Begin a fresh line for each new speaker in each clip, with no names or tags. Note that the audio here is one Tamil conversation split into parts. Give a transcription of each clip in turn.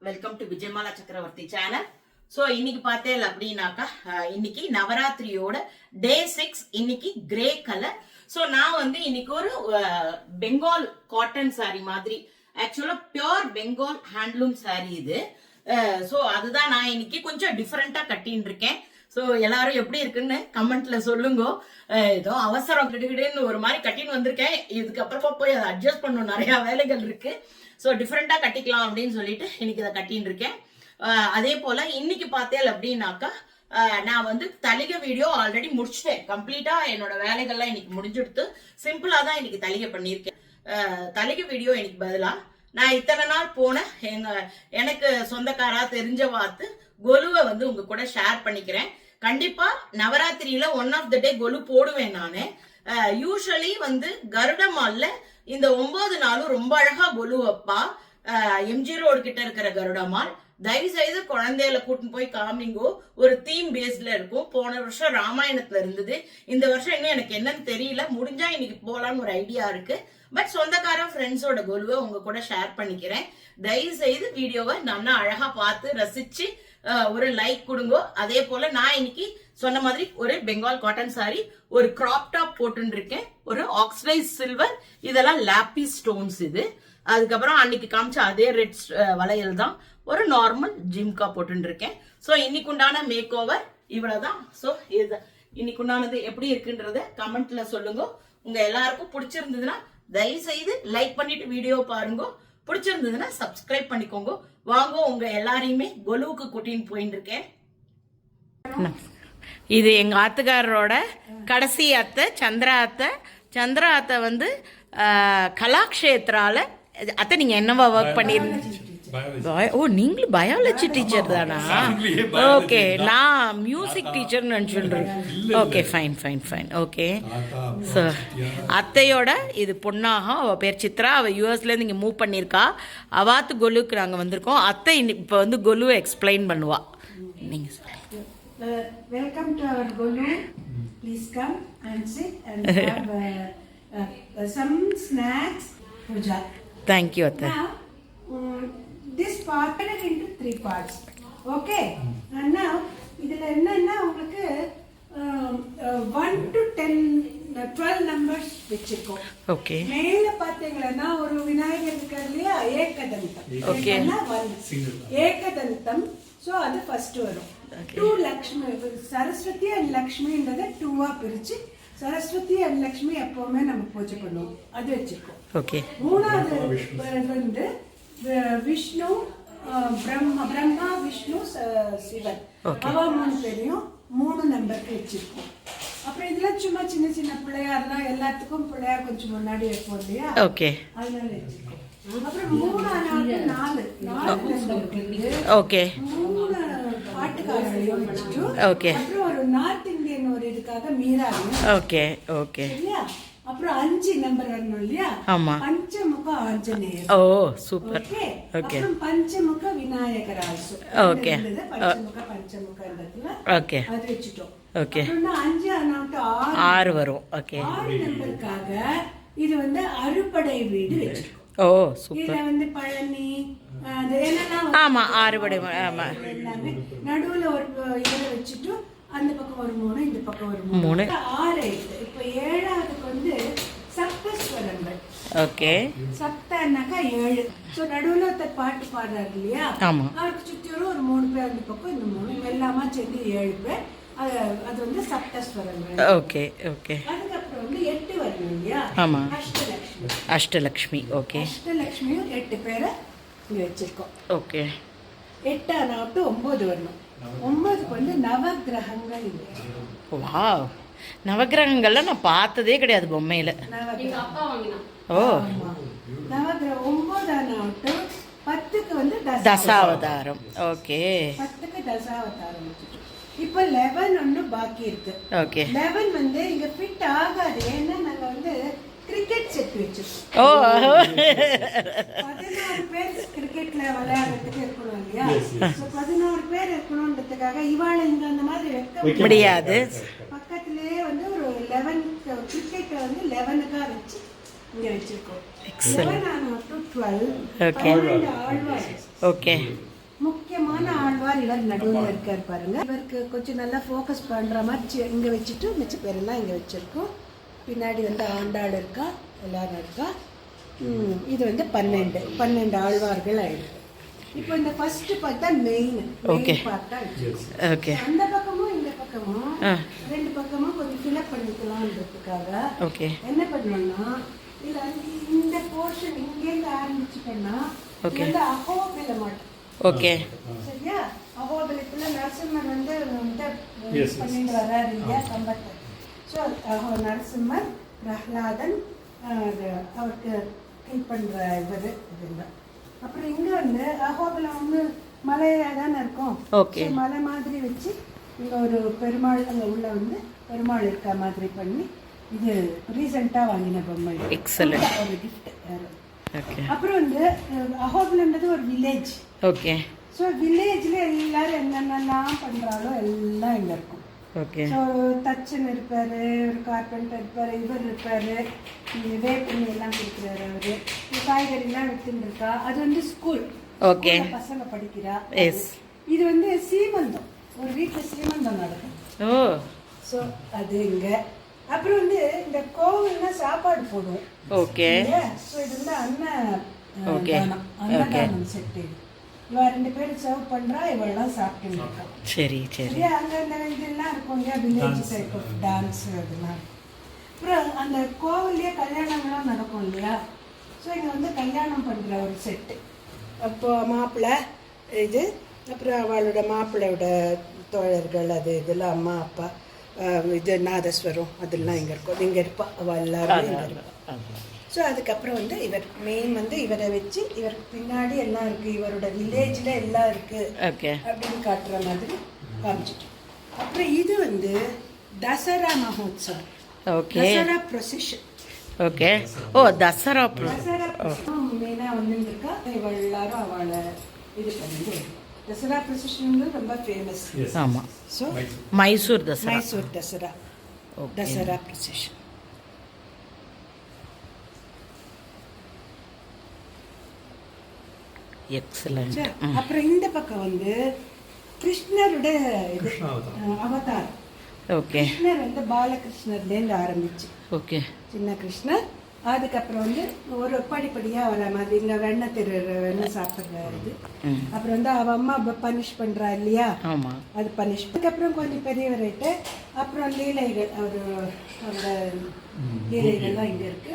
வெல்கம் டு விஜயமாலா சக்கரவர்த்தி சேனல். ஸோ இன்னைக்கு பார்த்தேன் அப்படின்னாக்கா இன்னைக்கு நவராத்திரியோட டே 6. இன்னைக்கு கிரே கலர். ஸோ நான் வந்து இன்னைக்கு ஒரு பெங்கால் காட்டன் சாரி மாதிரி, ஆக்சுவலா பியோர் பெங்கால் ஹேண்ட்லூம் சாரி இது. ஸோ அதுதான் நான் இன்னைக்கு கொஞ்சம் டிஃப்ரெண்டா கட்டின்னு இருக்கேன். ஸோ எல்லாரும் எப்படி இருக்குன்னு கமெண்ட்ல சொல்லுங்க. ஏதோ அவசரம் கிடுகிடுன்னு ஒரு மாதிரி கட்டின்னு வந்திருக்கேன். இதுக்கப்புறமா போய் அதை அட்ஜஸ்ட் பண்ணணும், நிறைய வேலைகள் இருக்கு. ஸோ டிஃப்ரெண்டா கட்டிக்கலாம் அப்படின்னு சொல்லிட்டு இன்னைக்கு இதை கட்டின்னு இருக்கேன். அதே போல இன்னைக்கு பார்த்தேன் அப்படின்னாக்கா நான் வந்து தலிகை வீடியோ ஆல்ரெடி முடிச்சிட்டேன். கம்ப்ளீட்டா என்னோட வேலைகள்லாம் இன்னைக்கு முடிஞ்சுடுத்து சிம்பிளா தான் இன்னைக்கு தலிகை பண்ணியிருக்கேன். தலிகை வீடியோ இன்னைக்கு பதிலா நான் இத்தனை நாள் போன எனக்கு சொந்தக்காரா தெரிஞ்ச வாத்து கொலுவை வந்து உங்க கூட ஷேர் பண்ணிக்கிறேன். கண்டிப்பா நவராத்திரியில ஒன் ஆஃப் த டே கொலு போடுவேன் நானு. யூஸ்வலி வந்து கருடமால்ல இந்த 9 நாளும் ரொம்ப அழகா கொலு வைப்பா. எம்ஜி ரோடு கிட்ட இருக்கிற கருடமால். தயவு செய்து குழந்தையில கூட்டின்னு போய் காமிங்கோ. ஒரு தீம் பேஸ்ல இருக்கும். போன வருஷம் ராமாயணத்துல இருந்தது. இந்த வருஷம் இன்னும் எனக்கு என்னன்னு தெரியல. முடிஞ்சா இன்னைக்கு போலான்னு ஒரு ஐடியா இருக்கு. பட் சொந்தக்கார ஃப்ரெண்ட்ஸோட கொலுவை உங்க கூட ஷேர் பண்ணிக்கிறேன். தயவு செய்து வீடியோவை நல்லா அழகா பார்த்து ரசிச்சு ஒரு லைக் கொடுங்க. அதே போல நான் இன்னைக்கு சொன்ன மாதிரி ஒரு பெங்கால் காட்டன் சாரி, ஒரு கிராப் டாப் போட்டு இருக்கேன். ஒரு ஆக்சிடைஸ் சில்வர், இதெல்லாம் லாப்பி ஸ்டோன்ஸ் இது. அதுக்கப்புறம் அன்னைக்கு காமிச்ச அதே ரெட் வளையல் தான். ஒரு நார்மல் ஜிம்கா போட்டு இருக்கேன். ஸோ இன்னைக்கு உண்டான மேக் ஓவர் இவ்வளவுதான். ஸோ இது இன்னைக்கு உண்டானது எப்படி இருக்குன்றத கமெண்ட்ல சொல்லுங்க. உங்க எல்லாருக்கும் பிடிச்சிருந்ததுன்னா தயவு செய்து லைக் பண்ணிட்டு வீடியோ பாருங்க. பிடிச்சிருந்ததுன்னா சப்ஸ்கிரைப் பண்ணிக்கோங்க. வாங்க உங்க எல்லாரையுமே கொலுவுக்கு கூட்டின்னு போயிட்டு இருக்கேன். இது எங்க ஆத்துக்காரரோட கடைசி அத்தை சந்திரா அத்தை. சந்திரா அத்தை வந்து கலாக்ஷேத்ரால அத்தை நீங்க என்னவா ஒர்க் பண்ணிருந்தீங்க? ஓ, நீங்களும் பயாலஜி டீச்சர் தானா? ஓகே, நான் மியூசிக் டீச்சர்னு நினச்சிடுறேன். Okay, fine fine fine. Okay, so அத்தையோட இது பொண்ணாக, அவள் பேர் சித்ரா. அவள் யூஎஸ்லேருந்து இங்கே மூவ் பண்ணியிருக்கா. அவாத்து கொலுக்கு நாங்கள் வந்திருக்கோம். அத்தை இப்போ வந்து கொலுவை எக்ஸ்பிளைன் பண்ணுவா. நீங்கள் சொல்லுங்கள்.
Welcome to our Golu. Please come and sit and have some snacks. Pooja.
Thank you அத்தை.
This part is into 3 parts. Okay. And now இதுல என்னன்னா உங்களுக்கு 1 to 10 12 நம்பர்ஸ் வெச்சுக்கோ.
ஓகே.
மேல பாத்தீங்கன்னா ஒரு விநாயகர் இருக்கார் இல்லையா, ஏகதந்தம்.
ஓகே.
ஏகதந்தம். சோ அது ஃபர்ஸ்ட் வரும். 2 லக்ஷ்மி, சரஸ்வதி அண்ட் லக்ஷ்மின்றத 2ஆ பிரிச்சு சரஸ்வதி அண்ட் லக்ஷ்மி எப்பவுமே நம்ம பூஜை பண்ணுவோம். அது வெச்சுக்கோ. ஓகே. மூணாவது வந்து விஷ்ணு, பிரம்மா விஷ்ணு சிவன். அவ 3 பேரையும் 3 நம்பருக்கு வச்சிருக்கோம். அப்புறம் இதெல்லாம் சும்மா சின்ன சின்ன பிள்ளையார்லாம், எல்லாத்துக்கும் பிள்ளையார் கொஞ்சம் முன்னாடி வைப்போம் இல்லையா, அதனால வச்சிருக்கோம். அப்புறம் 3 4 நம்பருக்கு ஓகே 3 பாட்டுக்காரர்களையும் வச்சுட்டு, அப்புறம் ஒரு நார்த் இந்தியன் ஒரு இதுக்காக மீரா. ஓகே ஓகே இல்லையா. அப்புறம் 5 நம்பர் வரணும் இல்லையா. ஆமா. பஞ்சமுக ஆஞ்சநேயர். ஓ சூப்பர். ஓகே. அப்புறம் பஞ்சமுக விநாயகர் ஆல்சோ. ஓகே. பஞ்சமுகன்றதுல ஓகே அது வெச்சிட்டோம். ஓகே. அப்புறம் 5 அனௌட் 6 வரும். ஓகே. 6 நம்பருக்காக இது வந்து அறுபடை வீடு வெச்சிருக்கோம். ஓ சூப்பர். இதுல வந்து பழனி அது என்னன்னா ஆமா அறுபடை. ஆமா. நடுவுல ஒரு இத வெச்சிட்டு அந்த பக்கம் ஒரு 3, இந்த பக்கம் ஒரு 3, 6. இப்போ 7வதுக்கு வந்து சப்தஸ்வரங்கள். ஓகே. சப்தன்னாக்கா 7. சோ நடுவுல ஒரு பாட்டு பாடுறாரு இல்லையா, அவருக்கு சுத்தி ஒரு 3 பேர் அந்த பக்கம், இந்த 3 எல்லாமா சேர்ந்து 7 பேர். அது வந்து சப்தஸ்வரங்கள். Okay okay. அதுக்கப்புறம் வந்து 8 வரணும் இல்லையா. ஆமா. அஷ்டலக்ஷ்மி. அஷ்டலக்ஷ்மி. ஓகே. அஷ்டலக்ஷ்மியும் 8 பேரை இங்க வச்சிருக்கோம். ஓகே. 8 ஆனவுட்டு 9 வரணும். 9க்கு வந்து நவகிரகங்கள். வாவ், நவகிரகங்கள்லாம் நான் பார்த்ததே கிடையாது பொம்மையில. ஓ நவகிரகம் 9 ஆனவுட்டு 10க்கு வந்து தசாவதாரம். ஓகே. 10க்கு தசாவதாரம். இப்போ 11 ஒன்று பாக்கி இருக்கு. ஓகே. 11 வந்து இங்க ஃபிட் ஆகாது. ஏன்னா நாங்க வந்து கிரிக்கெட் செட் வச்சிருக்கோம். ஓ 16 பேர் கிரிக்கெட்ல விளையாடுறதுக்கு இருக்கணும் இல்லையா. 16 பேர் இருக்கணும்ன்றதுக்காக இவாள இங்க அந்த மாதிரி வைக்க முடியாது. பக்கத்திலேயே வந்து ஒரு 11 கிரிக்கெட் வந்து 11க்கா வச்சு இங்க வச்சிருக்கோம். 11 to 12. ஓகே. ஓகே. பாரு இவர் நடுவில் இருக்கார் பாருங்க. இவருக்கு கொஞ்சம் நல்லா ஃபோக்கஸ் பண்ணுற மாதிரி இங்கே வச்சுட்டு மிச்ச பேரெல்லாம் இங்கே வச்சுருக்கோம். பின்னாடி வந்து ஆண்டாள் இருக்கா, எல்லாரும் இருக்கா. இது வந்து 12 ஆழ்வார்கள் ஆயிடுது. இப்போ இந்த ஃபர்ஸ்ட் பார்த்தா மெயின் பார்த்தா
ஓகே.
அந்த பக்கமும் இந்த பக்கமும் 2 பக்கமும் கொஞ்சம் ஃபில்அப் பண்ணிக்கலாம்ன்றதுக்காக
ஓகே
என்ன பண்ணுவோம்னா, இல்ல இந்த போர்ஷன் இங்கேருந்து ஆரம்பிச்சுட்டோம்னா இது வந்து அகோபில மாட்டோம்.
ஓகே
சரியா? அகோபிலத்துல நரசிம்மர் வந்து பண்ணிட்டு வர்றாரு இல்லையா கம்பத்தை. ஸோ நரசிம்மர் பிரஹ்லாதன் அவருக்கு ஹெல்ப் பண்ற இவர் இதுதான். அப்புறம் இங்க வந்து அகோபிலம் வந்து மலையா தானே இருக்கும்.
ஓகே.
மலை மாதிரி வச்சு இங்க ஒரு பெருமாள் அங்க உள்ள வந்து பெருமாள் இருக்க மாதிரி பண்ணி, இது ரீசெண்டா வாங்கின பொம்மை.
எக்ஸலென்ட்.
ஒரு கிஃப்ட்.
ஓகே.
அப்புறம் வந்து அகோபிலன்றது ஒரு வில்லேஜ்.
ஓகே.
ஸோ வில்லேஜ்ல எல்லாரும் என்னென்னலாம் பண்றாலோ எல்லாம் இங்க இருக்கும்.
ஓகே.
ஸோ தச்சன் இருப்பாரு, ஒரு கார்பெண்டர் இருப்பாரு, இவர் இருப்பாரு, வேப்பண்ணி எல்லாம் கொடுக்குறாரு அவரு, காய்கறிலாம் வித்துட்டு இருக்கா. அது வந்து ஸ்கூல்.
ஓகே.
பசங்க படிக்கிறா.
எஸ்.
இது வந்து சீமந்தம், ஒரு வீட்டுல சீமந்தம் நடக்கும்.
ஓ.
ஸோ அது இங்க. அப்புறம் வந்து இந்த கோவில்னா சாப்பாடு போடுவோம்.
ஓகே.
ஸோ இது வந்து அன்னதானம் செட். இவ 2 பேரும் சர்வ் பண்றா, இவெல்லாம் சாப்பிட்டு இருக்கா.
சரி சரி.
அங்க இந்த இதெல்லாம் இருக்கும் இல்லையா, வில்லேஜ் டைப் ஆஃப் டான்ஸ் அதெல்லாம். அப்புறம் அந்த கோவில்லையே கல்யாணங்கள்லாம் நடக்கும் இல்லையா. ஸோ இங்கே வந்து கல்யாணம் பண்ணுற ஒரு செட்டு. அப்போ மாப்பிள்ளை இது, அப்புறம் அவளோட மாப்பிள்ளையோட தோழர்கள், அது இதெல்லாம் அம்மா அப்பா, இது நாதஸ்வரம் அதெல்லாம் இங்கே இருக்கும். இங்கே இருப்பா அவள் எல்லாரும் இங்கே இருப்பா. ஸோ அதுக்கப்புறம் வந்து இவர் மெயின் வந்து இவரை வச்சு இவருக்கு பின்னாடி எல்லாம் இருக்குது, இவரோட வில்லேஜில் எல்லாம் இருக்குது அப்படின்னு காட்டுற மாதிரி காமிச்சிட்டு. அப்புறம் இது வந்து தசரா மகோத்சவம்.
Okay.
Dasara procession.
Okay. Oh Dasara
மெயினாக வந்துருக்கா. இவள் எல்லாரும் அவளை இது பண்ணிட்டு தசரா ப்ரொசெஷன் ரொம்ப ஃபேமஸ்.
ஆமாம்.
So
Mysore Dasara.
Mysore Dasara, Dasara procession.
Excellent.
அப்புறம் இந்த பக்கம் வந்து கிருஷ்ணரோட இது அவதார்.
ஓகே.
கிருஷ்ணர் வந்து பாலகிருஷ்ணர்லேருந்து ஆரம்பிச்சு.
ஓகே.
சின்ன கிருஷ்ணர். அதுக்கப்புறம் வந்து ஒரு படிப்படியா வர மாதிரி இந்த வெண்ணெய் வெண்ணெய் சாப்பிட்றது. அப்புறம் வந்து அவ அம்மா பனிஷ் பண்றா இல்லையா, அது பனிஷ். அதுக்கப்புறம் கொஞ்சம் பெரியவர்கிட்ட அப்புறம் லீலைகள், அவரோட லீலைகள்லாம் இங்க இருக்கு.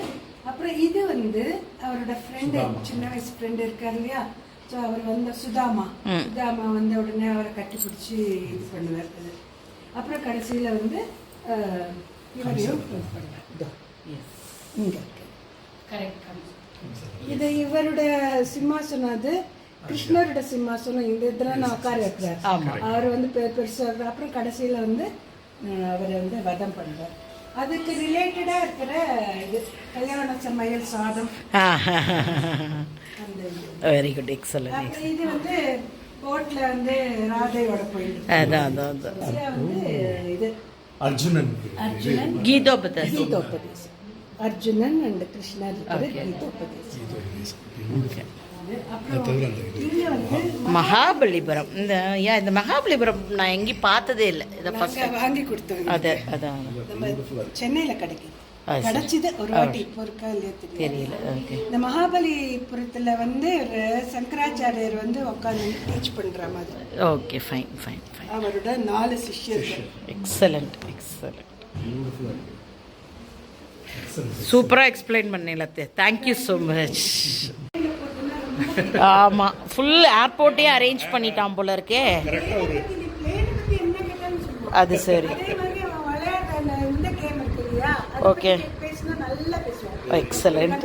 அப்புறம் இது வந்து அவரோட ஃப்ரெண்டு, சின்ன வயசு ஃப்ரெண்டு இருக்காரு இல்லையா. ஸோ அவர் வந்து சுதாமா வந்து உடனே அவரை கட்டி பிடிச்சி இது பண்ணுவார். அது அப்புறம் கடைசியில் வந்து இவரையும் பண்ணுவார். இங்கே இருக்கு. இது இவரோட சிம்மாசனம், அது கிருஷ்ணரோட சிம்மாசனம். இந்த இதெல்லாம் நான் உட்கார வைக்கிறார். அவர் வந்து பெருசாக அப்புறம் கடைசியில் வந்து அவரை வந்து வதம் பண்ணுறார். அதுக்கு ரிலேட்டடா இருக்கிற இது கல்யாண சமையல் சாதம்.
Very good. எக்ஸலென்ட்.
இது வந்து போட்ல வந்து ராதையோட போயிட்டு
அதான்
வந்து இது
அர்ஜுனன்
கீதோபதேசம்.
அர்ஜுனன் அண்ட் கிருஷ்ணர் கீதோபதேசம்.
மகாபலிபுரம். இந்த மகாபலிபுரம் நான் எங்கேயும் பார்த்ததே இல்லை. இதை ஃபர்ஸ்ட்
வாங்கி கொடுத்தோம்.
அதான்
சென்னையில் கிடைக்கும். கிடைச்சது ஒரு வாட்டி, பொருட்கா இல்லையா
தெரியல. ஓகே.
இந்த மகாபலிபுரத்தில் வந்து ஒரு சங்கராச்சாரியர் வந்து உட்காந்து டீச் பண்ணுற மாதிரி.
ஓகே. Fine fine fine.
அவரோட 4 சிஷ்யர்கள்.
Excellent excellent. சூப்பராக எக்ஸ்பிளைன் பண்ணீங்களா. Thank you so much. ஆமாம், ஃபுல் ஏர்போர்ட்டே அரேஞ்ச் பண்ணிட்டான் போல இருக்கே. அது சரி. ஓகே. எக்ஸலண்ட்.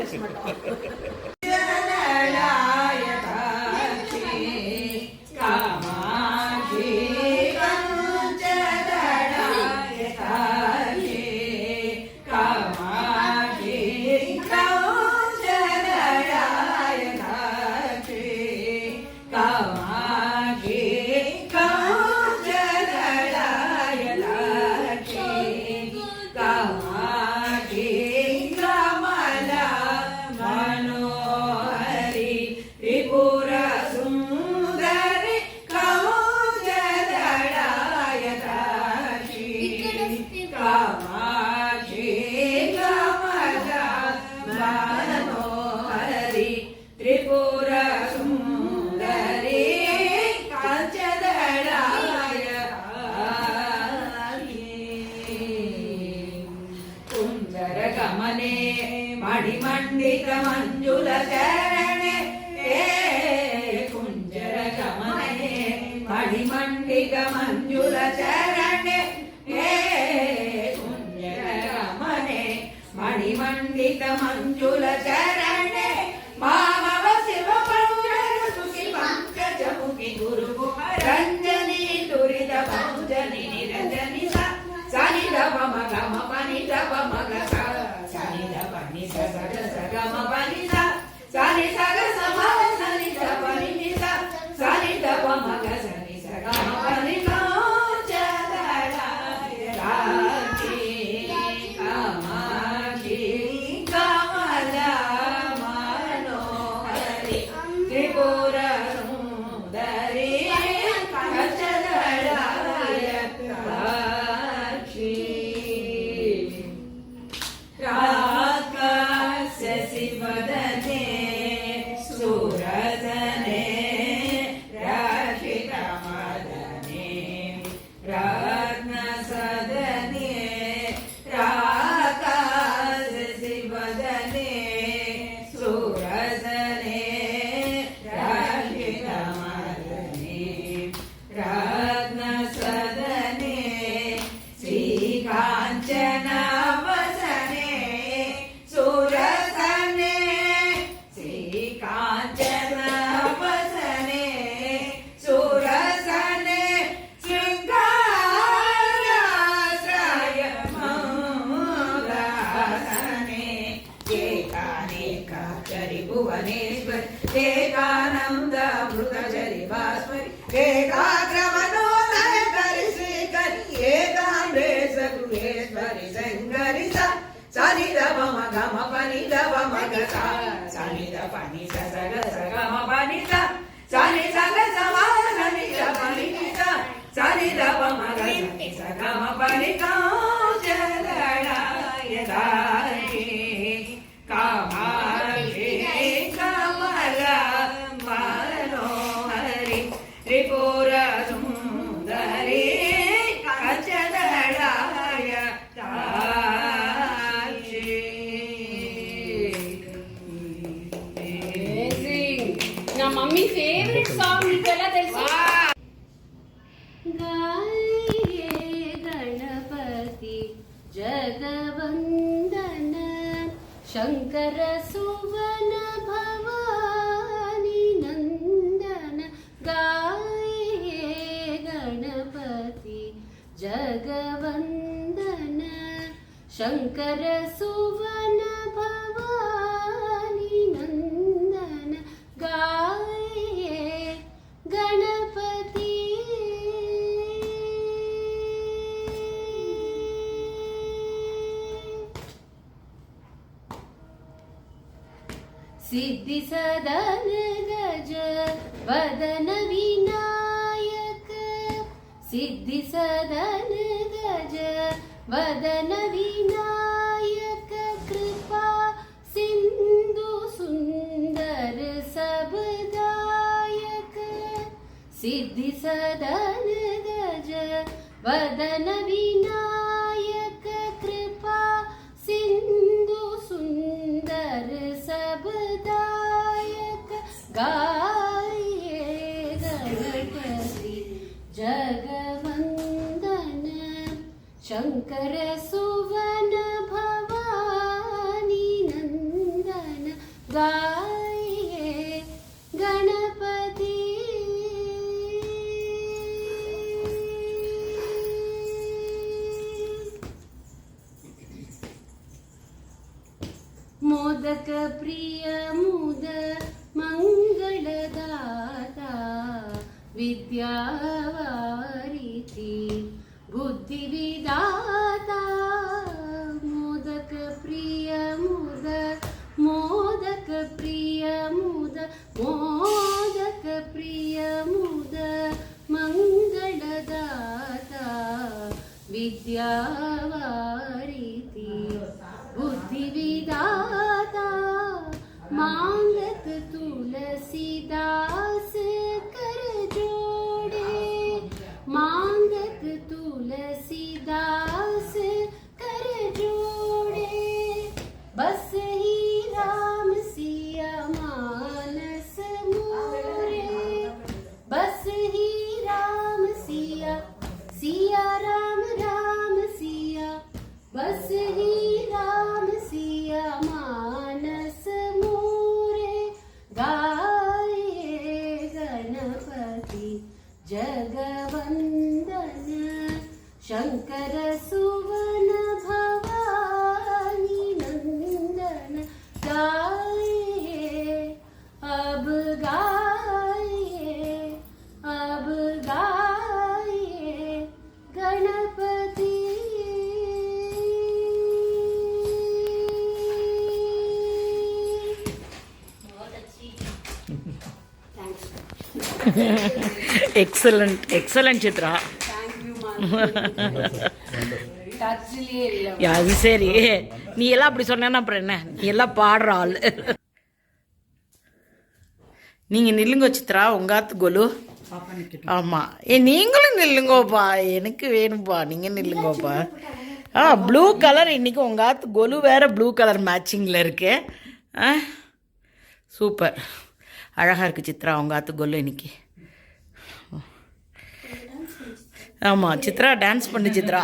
मणिमण्डित मंजुल चरणे हे कुञ्जरमणे मणिमण्डित मंजुल चरणे मामव शिव पंकजमुखि पंकजमुखि गुरुकुमरञ्जनी दुरित भञ्जनी निरञ्जनी सनि दप मग म पनि दप मग सनि दप नि स ग म पनि स सनि स ग स म सनि द पनि नि स सनि दप मग सनि स ग म पनि ग चदराय राखी कामाक्षी कमला मनोहरि त्रिपुर सुन्दरी चदराय राक्षी राकास्य शिवदने सुरदने राशिकमदने रत्नसदने राकास्य शिवदने सुरदने राशिकमदने रत्नसदने श्रीकाञ्चन वसने सुरसने श्रीकाञ्चन वसने सुरसने शृङ्गाराश्रय मङ्गलासने एकानेकाचरि भुवनेश्वरि एकानन्द मृतचरि भास्वरि एकाग्रमनोदयकरि श्रीकरि एकाम्रे सगुहेश्वरि शङ्करि सनि दप मग म पनि दप मग सनि द पनि स ग म पनि स सनि स ग स म सनि द पनि स सनि दप मग सनि स ग म पनि ग चदराय राखी कामाक्षी कमला मनोहरि त्रिपुर सुन्दरी चदराय राक्षी
నా మమ్మీ ఫేవరెట్ సాంగ్ మీకు ఎలా తెలుసు? గాయే గణపతి జగవందన శంకర సువన భవాని నందన గాయే గణపతి జగవందన శంకర సువన భవాని నందన गाये गणपति सिद्धि सदन गज वदन विनायक सिद्धि सदन गज वदन विनायक कृपा सिंधु सुंदर सबदायक सिद्धि सदन गज वदन विनायक कृपा सिंधु सुंदर सबदायक गाये गणपति जगवंदन शंकर सुवन भवानी नंदन गाये गणपति मोदक प्रिय मुद मंगलदाता विद्यावारिधि बुद्धि विदाता मोदक प्रिय मुद मोदक प्रिय मुद मोदक प्रिय मुद मंगलदाता विद्यावारिधि बुद्धि विदाता मांगत तुलसीदास कर जोड़े मांगत तुलसीदास कर जोड़े बस ही राम सिया मानस मोरे बस ही राम शङ्कर सुवन भवानी नन्दन गाए अब गाए गणपति बहुत अच्छी
எக்ஸலண்ட் சித்ரா.
டச்லயே இல்ல
அது சரி, நீ எல்லாம் அப்படி சொன்னா அப்புறம் என்ன, நீ எல்லாம் பாடுற ஆள். நீங்க நில்லுங்க சித்ரா, உங்காத்து கொலு. ஆமா, நீங்களும் நில்லுங்கோப்பா, எனக்கு வேணும்பா, நீங்க நில்லுங்கோப்பா. ப்ளூ கலர் இன்னைக்கு உங்காத்து கொலு வேற ப்ளூ கலர் மேட்சிங்ல இருக்கு. சூப்பர், அழகா இருக்கு சித்ரா உங்காத்து கொலு இன்னைக்கு. ஆமா சித்ரா டான்ஸ் பண்ணு சித்ரா.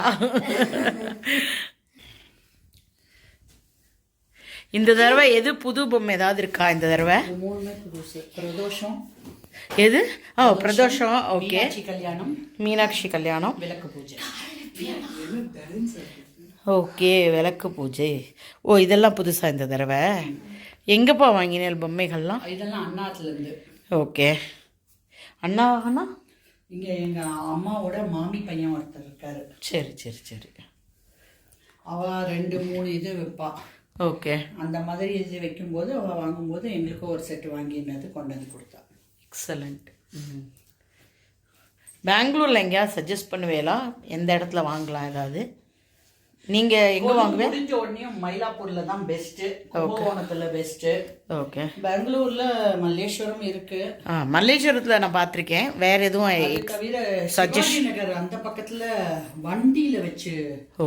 இந்த தடவை எது புது பொம்மை ஏதாவது இருக்கா இந்த தடவை?
பிரதோஷம்
எது? பிரதோஷம். ஓகே,
கல்யாணம்,
மீனாட்சி கல்யாணம்,
விளக்கு பூஜை.
ஓகே, விளக்கு பூஜை. ஓ, இதெல்லாம் புதுசா இந்த தடவை. எங்கப்பா வாங்கினேன் பொம்மைகள்லாம்?
இதெல்லாம் அண்ணாத்துல இருந்து.
ஓகே, அண்ணா
இங்க எங்க அம்மாவோட மாமி பையன் ஒருத்தர் இருக்காரு.
சரி சரி சரி.
அவ 2-3 இது வைப்பா.
ஓகே,
அந்த மாதிரி இது வைக்கும்போது அவ வாங்கும்போது எங்களுக்கு ஒரு செட் வாங்கினது கொண்டு வந்து கொடுத்தா.
எக்ஸலண்ட். பெங்களூரில் எங்கேயாவது சஜஸ்ட் பண்ணுவேலா, எந்த இடத்துல வாங்கலாம் ஏதாவது? நீங்கள் எங்கே வாங்குவே?
முடிஞ்ச உடனே மயிலாப்பூர்ல தான் பெஸ்ட்டு, கும்பகோணத்துல பெஸ்ட்டு.
ஓகே,
பெங்களூர்ல மல்லேஸ்வரம் இருக்கு.
மல்லேஸ்வரத்தில் நான் பார்த்துருக்கேன். வேற எதுவும்
தவிர சிவாஜி நகர் அந்த பக்கத்துல வண்டியில வச்சு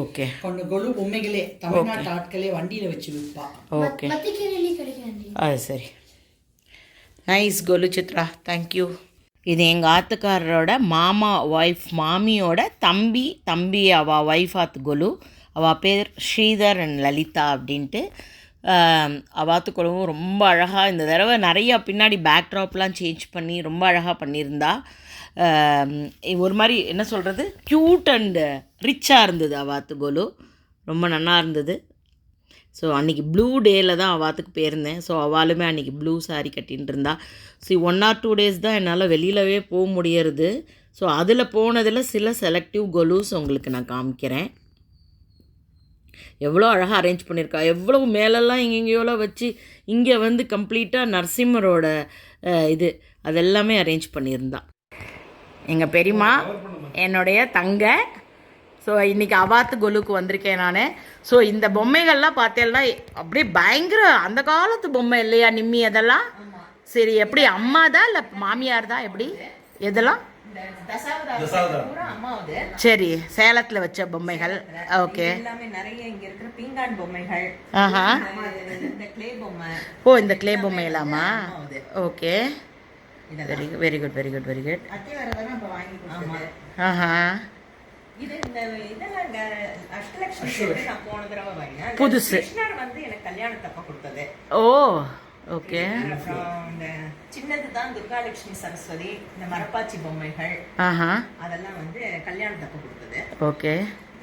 ஓகே
கொண்டு கொலு பொம்மைகளே தமிழ்நாட்டு ஆட்களே வண்டியில வச்சு விற்பா.
ஓகே, அது சரி. நைஸ் கொலு சித்ரா, தேங்க்யூ. இது எங்கள் ஆத்துக்காரரோட மாமா ஒய்ஃப், மாமியோட தம்பி அவள் ஒய்ஃப் ஆத்து கொலு. அவள் பேர் ஸ்ரீதர் அண்ட் லலிதா அப்படின்ட்டு. அவாத்து கொலுவும் ரொம்ப அழகாக இந்த தடவை நிறையா பின்னாடி பேக்ட்ராப்லாம் சேஞ்ச் பண்ணி ரொம்ப அழகாக பண்ணியிருந்தா. ஒரு மாதிரி என்ன சொல்கிறது, க்யூட் அண்டு ரிச்சாக இருந்தது அவாத்து கொலு, ரொம்ப நல்லா இருந்தது. ஸோ அன்றைக்கி ப்ளூ டேயில் தான் அவாத்துக்கு போயிருந்தேன். ஸோ அவளுமே அன்றைக்கி ப்ளூ சாரீ கட்டின்னு இருந்தா. ஸோ 1 or 2 days தான் என்னால் வெளியிலவே போக முடியறது. ஸோ அதில் போனதில் சில செலக்டிவ் கொலுஸ் உங்களுக்கு நான் காமிக்கிறேன். எவ்வளோ அழகாக அரேஞ்ச் பண்ணியிருக்கா, எவ்வளோ மேலெல்லாம் எங்கெங்கேயோலாம் வச்சு இங்கே வந்து கம்ப்ளீட்டாக நரசிம்மரோட இது அதெல்லாமே அரேஞ்ச் பண்ணியிருந்தான். எங்கள் பெரியம்மா என்னுடைய தங்க. ஸோ இன்றைக்கி அவாத்து கொலுக்கு வந்திருக்கேன் நான். ஸோ இந்த பொம்மைகள்லாம் பார்த்தேன்னா அப்படியே பயங்கர அந்த காலத்து பொம்மை இல்லையா நிம்மி? அதெல்லாம் சரி, எப்படி அம்மா தான் இல்லை மாமியார் தான், எப்படி எதெல்லாம்? சரி, சேலத்தில் வச்ச பொம்மைகள். ஓகே,
எல்லாமே நிறைய இங்க இருக்கிற பீங்கான் பொம்மைகள். இந்த கிளே பொம்மை.
ஓ, இந்த கிளே பொம்மை எல்லாமா? Okay, very good very good very good.
அத்திவரதெல்லாம் இப்ப வாங்கி கொடுத்தது.
ஆஹா,
இது இந்த இதெல்லாம் அஷ்டலட்சுமி செட்டு நான் போன தடவை வாங்கினேன்.
புதுசு.
கிருஷ்ணர் வந்து எனக்கு கல்யாணத்தப்ப கொடுத்தது.
ஓ ஓகே.
அப்புறம் இந்த சின்னது தான் துர்காலட்சுமி சரஸ்வதி, இந்த மரப்பாச்சி பொம்மைகள் அதெல்லாம் வந்து கல்யாணத்தப்ப கொடுத்தது.
ஓகே,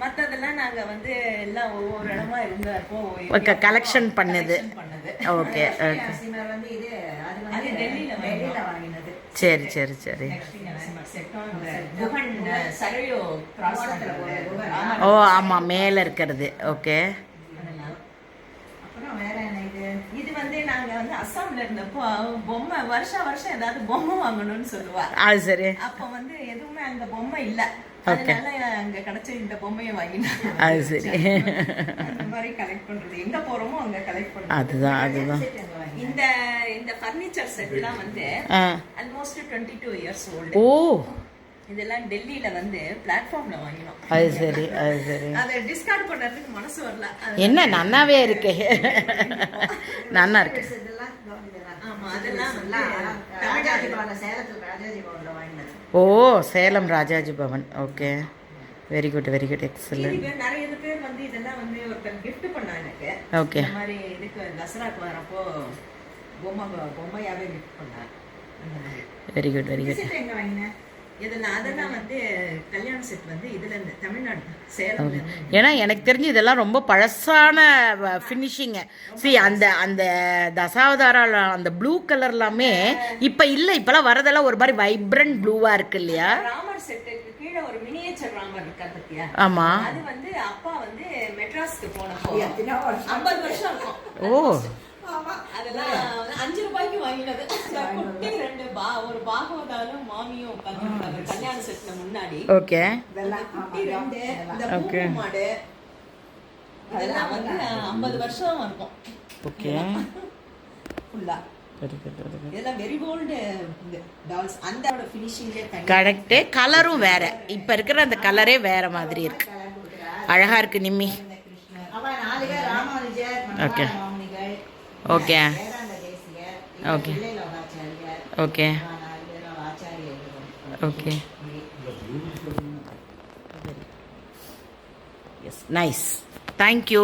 மற்றதெல்லாம் நாங்க வந்து எல்லாம் ஒவ்வொரு இடமா இருந்தப்போ
கலெக்ஷன் பண்ணது. ஓகே,
வந்து இது அது டெல்லியில வாங்கினது.
சரி சரி சரி. ஓ ஆமாம், மேலே இருக்கிறது. ஓகே,
அப்புறம் வேற என்ன இது வந்து நாங்க வந்து அஸ்ஸாம்ல இருந்தப்போ பொம்மை வருஷம் ஏதாவது பொம்மை வாங்கணும்னு சொல்லுவா.
அது சரி.
அப்ப வந்து எதுவுமே அங்க பொம்மை இல்ல, அதனால அங்க கிடைச்ச இந்த பொம்மையை வாங்கினாங்க.
அது சரி.
அந்த மாதிரி கலெக்ட் பண்றது, எங்க போறோமோ அங்க கலெக்ட் பண்றது.
அதுதான்.
இந்த ஃபர்னிச்சர் செட்லாம் வந்து ஆல்மோஸ்ட் 22 years old.
ஓ,
இதெல்லாம் டெல்லியில வந்து பிளாட்ஃபார்ம்ல வாங்கினோம்.
அது சரி.
அதை டிஸ்கார்ட் பண்றதுக்கு மனசு வரல.
என்ன நன்னாவே இருக்கு, நன்னா இருக்கு.
ஆமா, அதெல்லாம் சேலத்துல ராஜாஜி பவன்ல வாங்கினது.
ஓ, Salem Rajaji Bhavan. Okay, very good very good, excellent.
நிறைய பேர் வந்து இதெல்லாம் வந்து ஒருத்தர் gift பண்ணா எனக்கு.
ஓகே,
இந்த மாதிரி இதுக்கு தசராக்கு வரப்போ பொம்மையாவே gift பண்ணாங்க.
Very good very good.
எங்க வாங்கினேன்? அதெல்லாம் வந்து கல்யாண செட் வந்து இதுல இருந்து தமிழ்நாடு சேலம்ல இருந்து.
ஏன்னா எனக்கு தெரிஞ்சு இதெல்லாம் ரொம்ப பழசான ஃபினிஷிங்கு. அந்த அந்த தசாவதாரால அந்த ப்ளூ கலர்லாமே இப்போ இல்லை, இப்போலாம் வரதெல்லாம் ஒரு மாதிரி வைப்ரண்ட் ப்ளூவாக இருக்கு இல்லையா?
ராமர் செட்டுக்கு கீழே ஒரு மினியேச்சர் ராமர் இருக்கா பத்தியா?
ஆமா.
அது வந்து அப்பா வந்து மெட்ராஸ்க்கு போனப்போ 50 வருஷம் இருக்கும்.
ஓ,
அதெல்லாம் 5 ரூபாய்க்கு வாங்கினது. குட்டி ஒரு பாகவதாலும் மாமியும் உட்கார்ந்து கல்யாண செட்ல முன்னாடி.
ஓகே.
குட்டி 2 இந்த பூ மாடு அதெல்லாம் வந்து 50 வருஷம் இருக்கும்.
ஓகே.
ஃபுல்லா இதெல்லாம் வெரி கோல்டு டால்ஸ். அந்த ஃபினிஷிங்லே
கரெக்டு. கலரும் வேற, இப்போ இருக்கிற அந்த கலரே வேற மாதிரி இருக்கு. அழகா இருக்கு Nimmi. Okay okay okay okay okay. Yes, nice. Thank you.